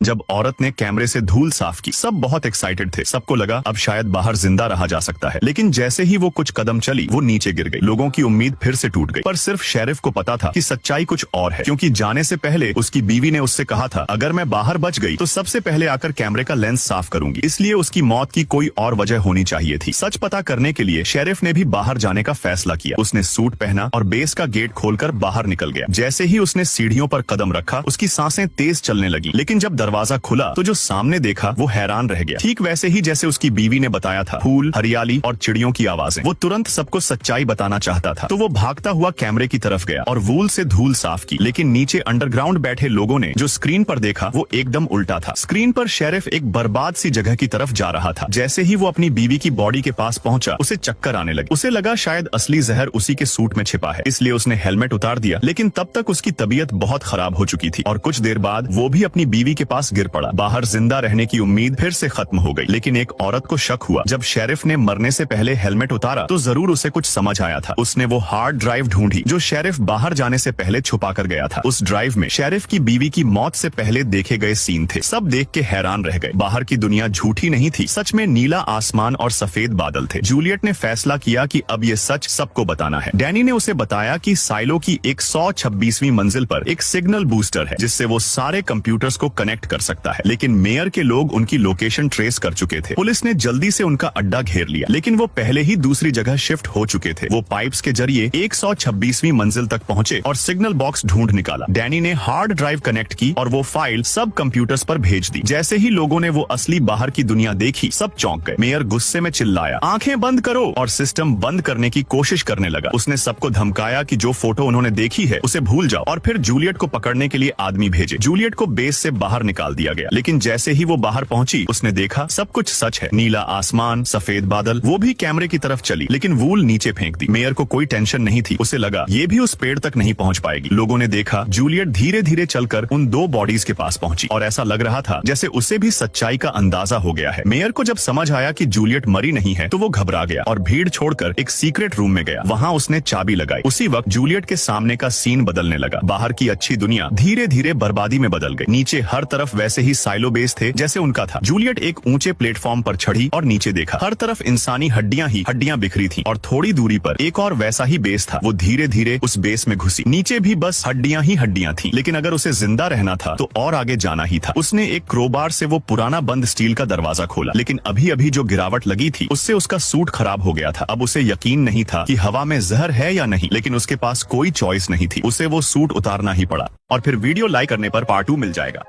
जब औरत ने कैमरे से धूल साफ की, सब बहुत एक्साइटेड थे। सबको लगा अब शायद बाहर जिंदा रहा जा सकता है, लेकिन जैसे ही वो कुछ कदम चली, वो नीचे गिर गई। लोगों की उम्मीद फिर से टूट गई। पर सिर्फ शेरिफ को पता था कि सच्चाई कुछ और है, क्योंकि जाने से पहले उसकी बीवी ने उससे कहा था, अगर मैं बाहर बच गई तो सबसे पहले आकर कैमरे का लेंस साफ करूंगी। इसलिए उसकी मौत की कोई और वजह होनी चाहिए थी। सच पता करने के लिए शेरिफ ने भी बाहर जाने का फैसला किया। उसने सूट पहना और बेस का गेट खोलकर बाहर निकल गया। जैसे ही उसने सीढ़ियों पर कदम रखा, उसकी सांसें तेज चलने लगी। लेकिन जब दरवाजा खुला तो जो सामने देखा वो हैरान रह गया। ठीक वैसे ही जैसे उसकी बीवी ने बताया था, फूल, हरियाली और चिड़ियों की आवाजें। वो तुरंत सबको सच्चाई बताना चाहता था, तो वो भागता हुआ कैमरे की तरफ गया और वूल से धूल साफ की। लेकिन नीचे अंडरग्राउंड बैठे लोगों ने जो स्क्रीन पर देखा वो एकदम उल्टा था। स्क्रीन पर शेरिफ एक बर्बाद सी जगह की तरफ जा रहा था। जैसे ही वो अपनी बीवी की बॉडी के पास पहुंचा, उसे चक्कर आने लगे। उसे लगा शायद असली जहर उसी के सूट में छिपा है, इसलिए उसने हेलमेट उतार दिया। लेकिन तब तक उसकी तबीयत बहुत खराब हो चुकी थी और कुछ देर बाद वो भी अपनी बीवी के पास गिर पड़ा। बाहर जिंदा रहने की उम्मीद फिर से खत्म हो गई। लेकिन एक औरत को शक हुआ। जब शेरिफ ने मरने से पहले हेलमेट उतारा तो जरूर उसे कुछ समझ आया था। उसने वो हार्ड ड्राइव ढूंढी जो शेरिफ बाहर जाने से पहले छुपा कर गया था। उस ड्राइव में शेरिफ की बीवी की मौत से पहले देखे गए सीन थे। सब देख के हैरान रह गए। बाहर की दुनिया झूठी नहीं थी, सच में नीला आसमान और सफेद बादल थे। जूलियट ने फैसला किया कि अब ये सच सबको बताना है। डैनी ने उसे बताया कि साइलो की 126वीं मंजिल पर एक सिग्नल बूस्टर है, जिससे वो सारे कंप्यूटर्स को कनेक्ट कर सकता है। लेकिन मेयर के लोग उनकी लोकेशन ट्रेस कर चुके थे। पुलिस ने जल्दी से उनका अड्डा घेर लिया, लेकिन वो पहले ही दूसरी जगह शिफ्ट हो चुके थे। वो पाइप्स के जरिए 126वीं मंजिल तक पहुंचे और सिग्नल बॉक्स ढूंढ निकाला। डैनी ने हार्ड ड्राइव कनेक्ट की और वो फाइल सब कंप्यूटर्स पर भेज दी। जैसे ही लोगों ने वो असली बाहर की दुनिया देखी, सब चौंक गए। मेयर गुस्से में चिल्लाया, आंखें बंद करो, और सिस्टम बंद करने की कोशिश करने लगा। उसने सबको धमकाया कि जो फोटो उन्होंने देखी है उसे भूल जाओ, और फिर जूलियट को पकड़ने के लिए आदमी भेजे। जूलियट को बेस से बाहर निकाल दिया गया, लेकिन जैसे ही वो बाहर पहुंची, उसने देखा सब कुछ सच है। नीला आसमान, सफेद बादल। वो भी कैमरे की तरफ चली, लेकिन वूल नीचे फेंक दी। मेयर को कोई टेंशन नहीं थी। उसे लगा ये भी उस पेड़ तक नहीं पहुंच पाएगी। लोगों ने देखा जूलियट धीरे धीरे चलकर उन दो बॉडीज के पास पहुंची, और ऐसा लग रहा था जैसे उसे भी सच्चाई का अंदाजा हो गया है। मेयर को जब समझ आया कि जूलियट मरी नहीं है, तो वो घबरा गया और भीड़ छोड़कर एक सीक्रेट रूम में गया। वहाँ उसने चाबी लगाई। उसी वक्त जूलियट के सामने का सीन बदलने लगा। बाहर की अच्छी दुनिया धीरे धीरे बर्बादी में बदल गई। नीचे हर तरफ वैसे ही साइलो बेस थे जैसे उनका था। जूलियट एक ऊंचे प्लेटफॉर्म पर चढ़ी और नीचे देखा। हर तरफ इंसानी हड्डियां ही हड्डियां बिखरी थीं, और थोड़ी दूरी पर एक और वैसा ही बेस था। वो धीरे धीरे उस बेस में घुसी। नीचे भी बस हड्डियां ही हड्डियां थीं, लेकिन अगर उसे जिंदा रहना था तो और आगे जाना ही था। उसने एक क्रोबार से वो पुराना बंद स्टील का दरवाजा खोला, लेकिन अभी अभी जो गिरावट लगी थी उससे उसका सूट खराब हो गया था। अब उसे यकीन नहीं था कि हवा में जहर है या नहीं, लेकिन उसके पास कोई चॉइस नहीं थी। उसे वो सूट उतारना ही पड़ा। और फिर वीडियो लाइक करने पर पार्ट 2 मिल जाएगा।